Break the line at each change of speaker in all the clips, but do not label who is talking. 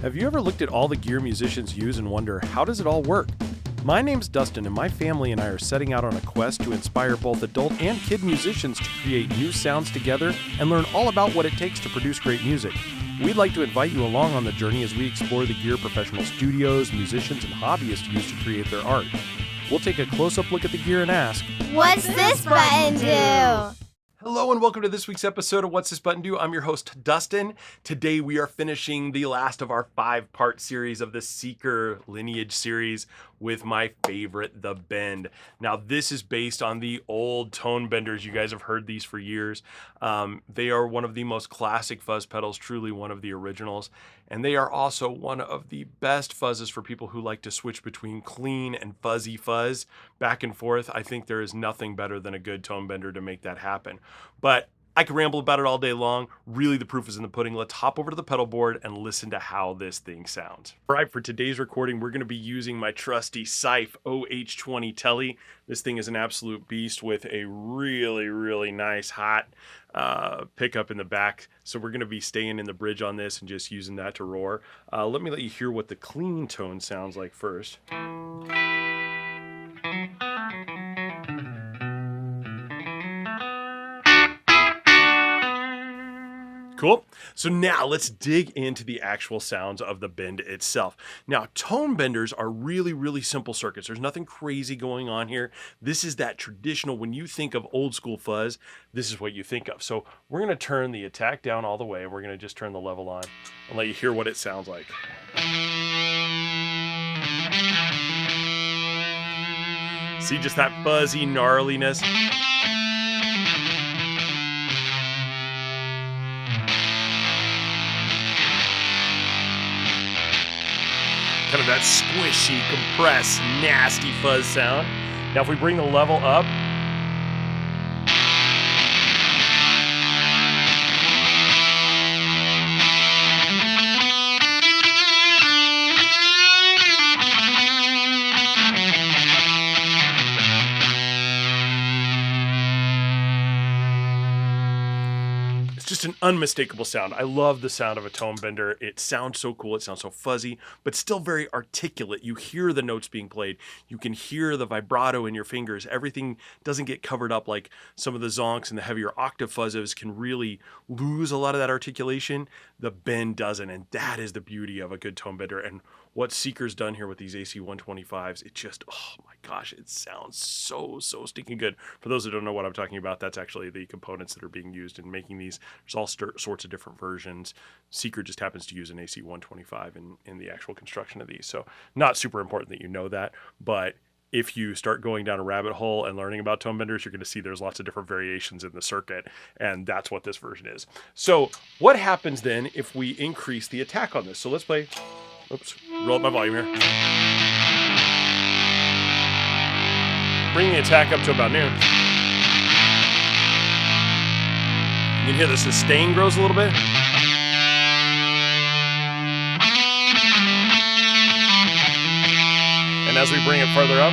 Have you ever looked at all the gear musicians use and wonder, how does it all work? My name's Dustin, and my family and I are setting out on a quest to inspire both adult and kid musicians to create new sounds together and learn all about what it takes to produce great music. We'd like to invite you along on the journey as we explore the gear professional studios, musicians, and hobbyists use to create their art. We'll take a close-up look at the gear and ask,
what's this button do?
Hello and welcome to this week's episode of What's This Button Do? I'm your host, Dustin. Today we are finishing the last of our 5-part series of the Seeker Lineage Series with my favorite, the Bend. Now this is based on the old Tone Benders. You guys have heard these for years. They are one of the most classic fuzz pedals, truly one of the originals. And they are also one of the best fuzzes for people who like to switch between clean and fuzzy fuzz back and forth. I think there is nothing better than a good Tone Bender to make that happen. But I could ramble about it all day long. Really, the proof is in the pudding. Let's hop over to the pedal board and listen to how this thing sounds. All right, for today's recording, we're going to be using my trusty Syfe OH20 Telly. This thing is an absolute beast with a really nice hot pickup in the back. So we're going to be staying in the bridge on this and just using that to roar. Let me let you hear what the clean tone sounds like first. Cool. So now let's dig into the actual sounds of the Bend itself. Now, Tone Benders are really simple circuits. There's nothing crazy going on here. This is that traditional, when you think of old school fuzz, this is what you think of. So we're going to turn the attack down all the way. We're going to just turn the level on and let you hear what it sounds like. See just that fuzzy gnarliness? Kind of that squishy, compressed, nasty fuzz sound. Now if we bring the level up, just an unmistakable sound. I love the sound of a Tone Bender. It sounds so cool. It sounds so fuzzy, but still very articulate. You hear the notes being played. You can hear the vibrato in your fingers. Everything doesn't get covered up like some of the zonks and the heavier octave fuzzes can really lose a lot of that articulation. The Bend doesn't, and that is the beauty of a good Tone Bender. And what Seeker's done here with these AC125s, it just, oh my gosh, it sounds so stinking good. For those that don't know what I'm talking about, that's actually the components that are being used in making these. There's all sorts of different versions. Seeker just happens to use an AC125 in the actual construction of these. So not super important that you know that, but if you start going down a rabbit hole and learning about Tone Benders, you're going to see there's lots of different variations in the circuit, and that's what this version is. So what happens then if we increase the attack on this? So let's play, oops, roll up my volume here. Bring the attack up to about noon. You can hear the sustain grows a little bit. And as we bring it further up,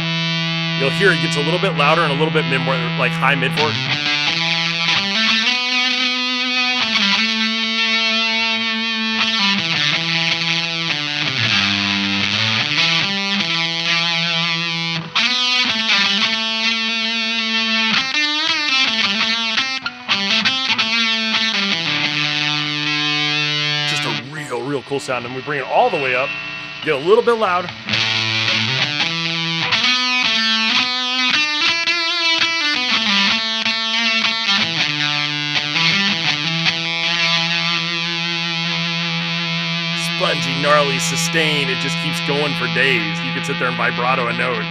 you'll hear it gets a little bit louder and a little bit more like high mid-fork. Just a real cool sound. And we bring it all the way up, get a little bit loud. Spongy, gnarly, sustain. It just keeps going for days. You can sit there and vibrato a note.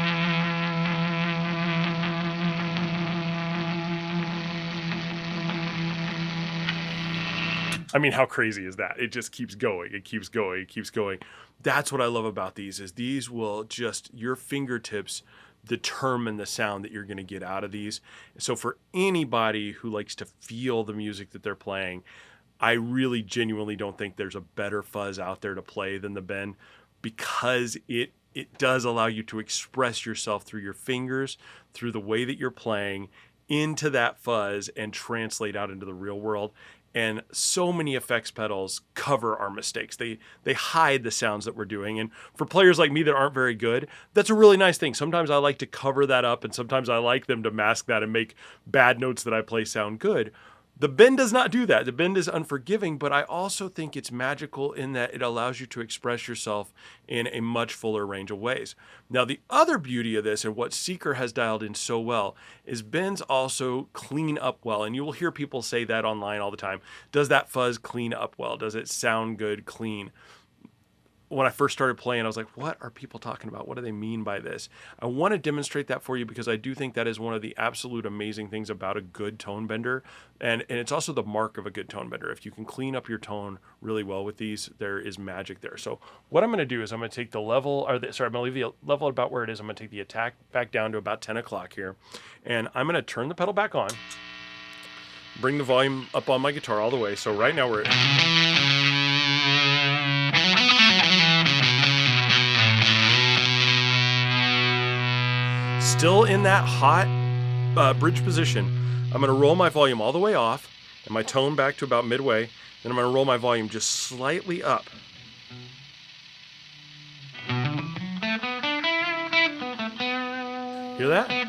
I mean, how crazy is that? It just keeps going. It keeps going. It keeps going. That's what I love about these, is these will just, your fingertips determine the sound that you're going to get out of these. So for anybody who likes to feel the music that they're playing, I really genuinely don't think there's a better fuzz out there to play than the Bend, because it does allow you to express yourself through your fingers, through the way that you're playing, into that fuzz and translate out into the real world. And so many effects pedals cover our mistakes. They hide the sounds that we're doing. And for players like me that aren't very good, that's a really nice thing. Sometimes I like to cover that up, and sometimes I like them to mask that and make bad notes that I play sound good. The Bend does not do that. The Bend is unforgiving, but I also think it's magical in that it allows you to express yourself in a much fuller range of ways. Now, the other beauty of this, and what Seeker has dialed in so well, is bends also clean up well. And you will hear people say that online all the time. Does that fuzz clean up well? Does it sound good, clean? When I first started playing, I was like, what are people talking about? What do they mean by this? I want to demonstrate that for you because I do think that is one of the absolute amazing things about a good tone bender. And it's also the mark of a good tone bender. If you can clean up your tone really well with these, there is magic there. So what I'm going to do is I'm going to take the level, I'm going to leave the level about where it is. I'm going to take the attack back down to about 10 o'clock here. And I'm going to turn the pedal back on, bring the volume up on my guitar all the way. So right now we're at... Still in that hot bridge position. I'm going to roll my volume all the way off and my tone back to about midway. Then I'm going to roll my volume just slightly up. Hear that?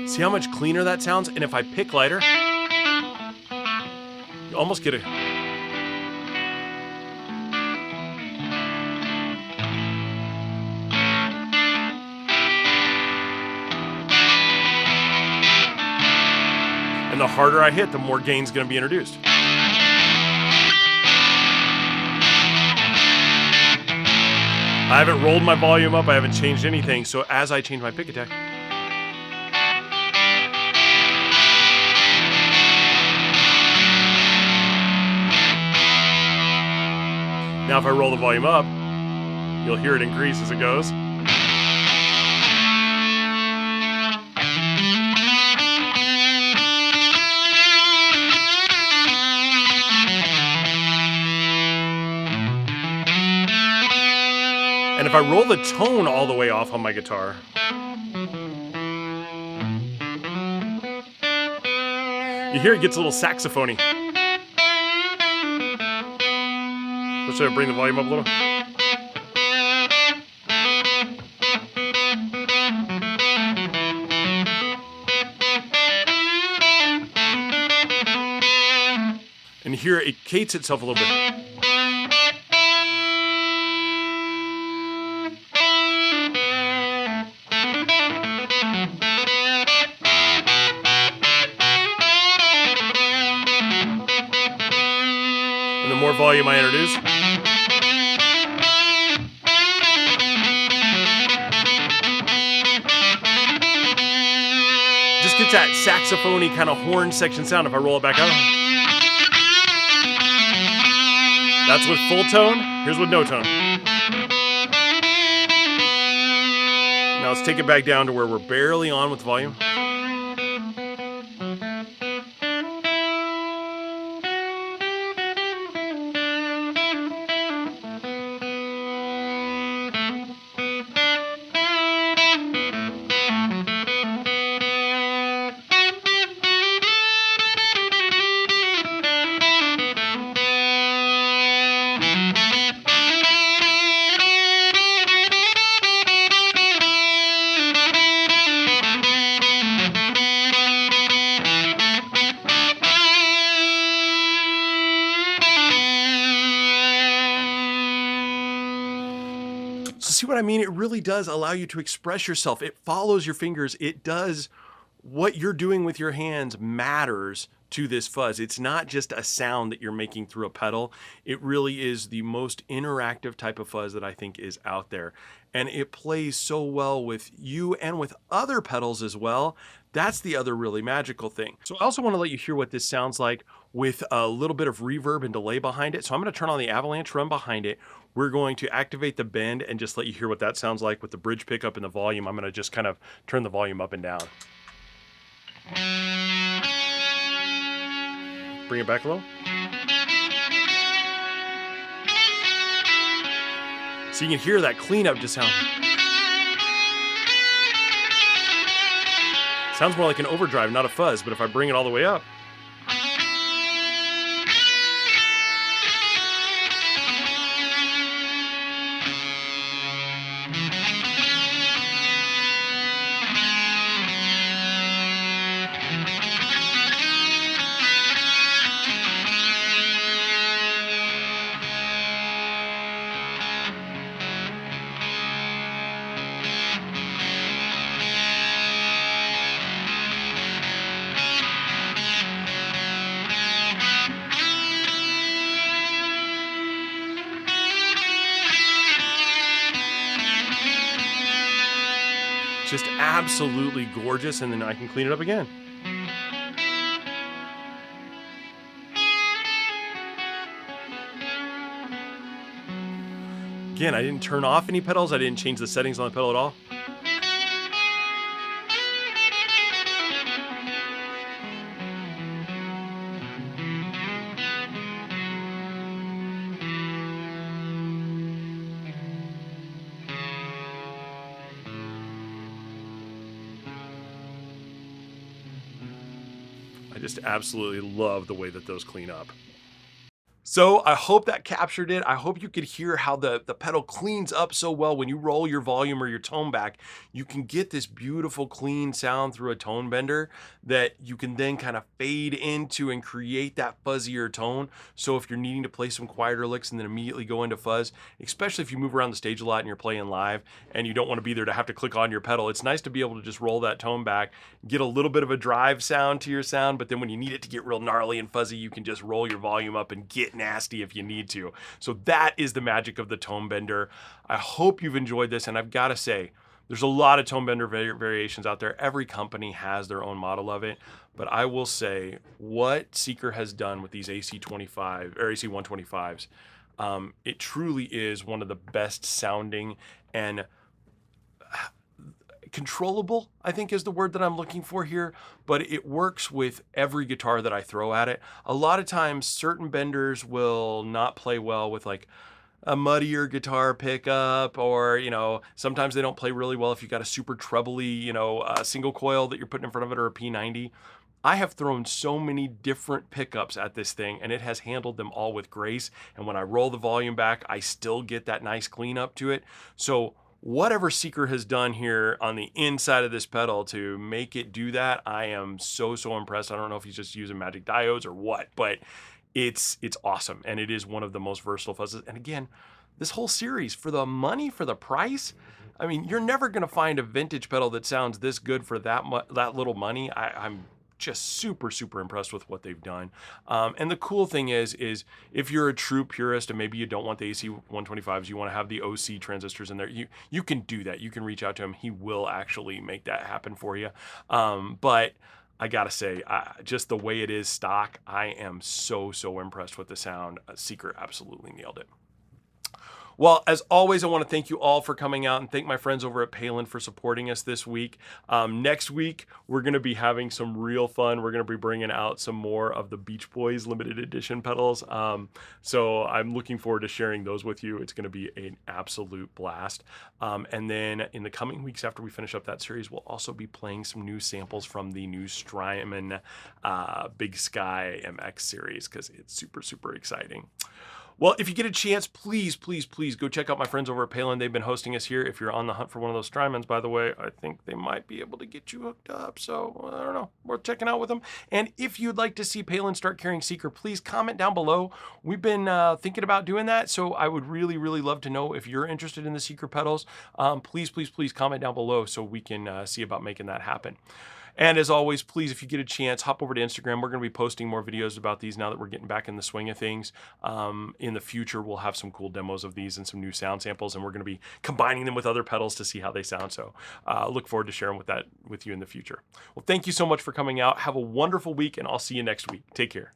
See how much cleaner that sounds? And if I pick lighter, you almost get a... And the harder I hit, the more gain's going to be introduced. I haven't rolled my volume up, I haven't changed anything, so as I change my pick attack... Now if I roll the volume up, you'll hear it increase as it goes. And if I roll the tone all the way off on my guitar, you hear it gets a little saxophony. Should I bring the volume up a little? And here it cates itself a little bit. And the more volume I introduce, get that saxophony kind of horn section sound if I roll it back out. That's with full tone. Here's with no tone. Now let's take it back down to where we're barely on with volume. See what I mean? It really does allow you to express yourself. It follows your fingers. It does what you're doing with your hands matters to this fuzz. It's not just a sound that you're making through a pedal. It really is the most interactive type of fuzz that I think is out there. And it plays so well with you and with other pedals as well. That's the other really magical thing. So I also want to let you hear what this sounds like with a little bit of reverb and delay behind it. So I'm going to turn on the avalanche run behind it. We're going to activate the bend and just let you hear what that sounds like with the bridge pickup and the volume. I'm going to just kind of turn the volume up and down. Bring it back a little. So you can hear that cleanup just sound. Sounds more like an overdrive, not a fuzz, but if I bring it all the way up. Just absolutely gorgeous, and then I can clean it up again. Again, I didn't turn off any pedals. I didn't change the settings on the pedal at all. I just absolutely love the way that those clean up. So I hope that captured it. I hope you could hear how the pedal cleans up so well. When you roll your volume or your tone back, you can get this beautiful clean sound through a tone bender that you can then kind of fade into and create that fuzzier tone. So if you're needing to play some quieter licks and then immediately go into fuzz, especially if you move around the stage a lot and you're playing live and you don't want to be there to have to click on your pedal, it's nice to be able to just roll that tone back, get a little bit of a drive sound to your sound, but then when you need it to get real gnarly and fuzzy, you can just roll your volume up and get nasty if you need to. So that is the magic of the tone bender. I hope you've enjoyed this, and I've got to say, there's a lot of tone bender variations out there. Every company has their own model of it, but I will say what Seeker has done with these AC125 or AC125s, it truly is one of the best sounding and controllable, I think is the word that I'm looking for here, but it works with every guitar that I throw at it. A lot of times certain benders will not play well with like a muddier guitar pickup, or, you know, sometimes they don't play really well if you got a super trebly, you know, single coil that you're putting in front of it or a P90. I have thrown so many different pickups at this thing and it has handled them all with grace. And when I roll the volume back, I still get that nice cleanup to it. So whatever Seeker has done here on the inside of this pedal to make it do that, I am so impressed. I don't know if he's just using magic diodes or what, but it's awesome. And it is one of the most versatile fuzzes. And again, this whole series, for the money, for the price, I mean, you're never going to find a vintage pedal that sounds this good for that little money. I'm just super impressed with what they've done. And the cool thing is if you're a true purist and maybe you don't want the AC125s, you want to have the OC transistors in there, you can do that. You can reach out to him. He will actually make that happen for you. But I gotta say, just the way it is stock, I am so impressed with the sound. Seeker absolutely nailed it. Well, as always, I want to thank you all for coming out and thank my friends over at Palen for supporting us this week. Next week, we're going to be having some real fun. We're going to be bringing out some more of the Beach Boys limited edition pedals. So I'm looking forward to sharing those with you. It's going to be an absolute blast. And then in the coming weeks after we finish up that series, we'll also be playing some new samples from the new Strymon Big Sky MX series because it's super exciting. Well, if you get a chance, please go check out my friends over at Palen. They've been hosting us here. If you're on the hunt for one of those Strymons, by the way, I think they might be able to get you hooked up. So, I don't know, worth checking out with them. And if you'd like to see Palen start carrying Seeker, please comment down below. We've been thinking about doing that, so I would really love to know if you're interested in the Seeker pedals. Please comment down below so we can see about making that happen. And as always, please, if you get a chance, hop over to Instagram. We're going to be posting more videos about these now that we're getting back in the swing of things. In the future, we'll have some cool demos of these and some new sound samples, and we're going to be combining them with other pedals to see how they sound. So look forward to sharing with you in the future. Well, thank you so much for coming out. Have a wonderful week, and I'll see you next week. Take care.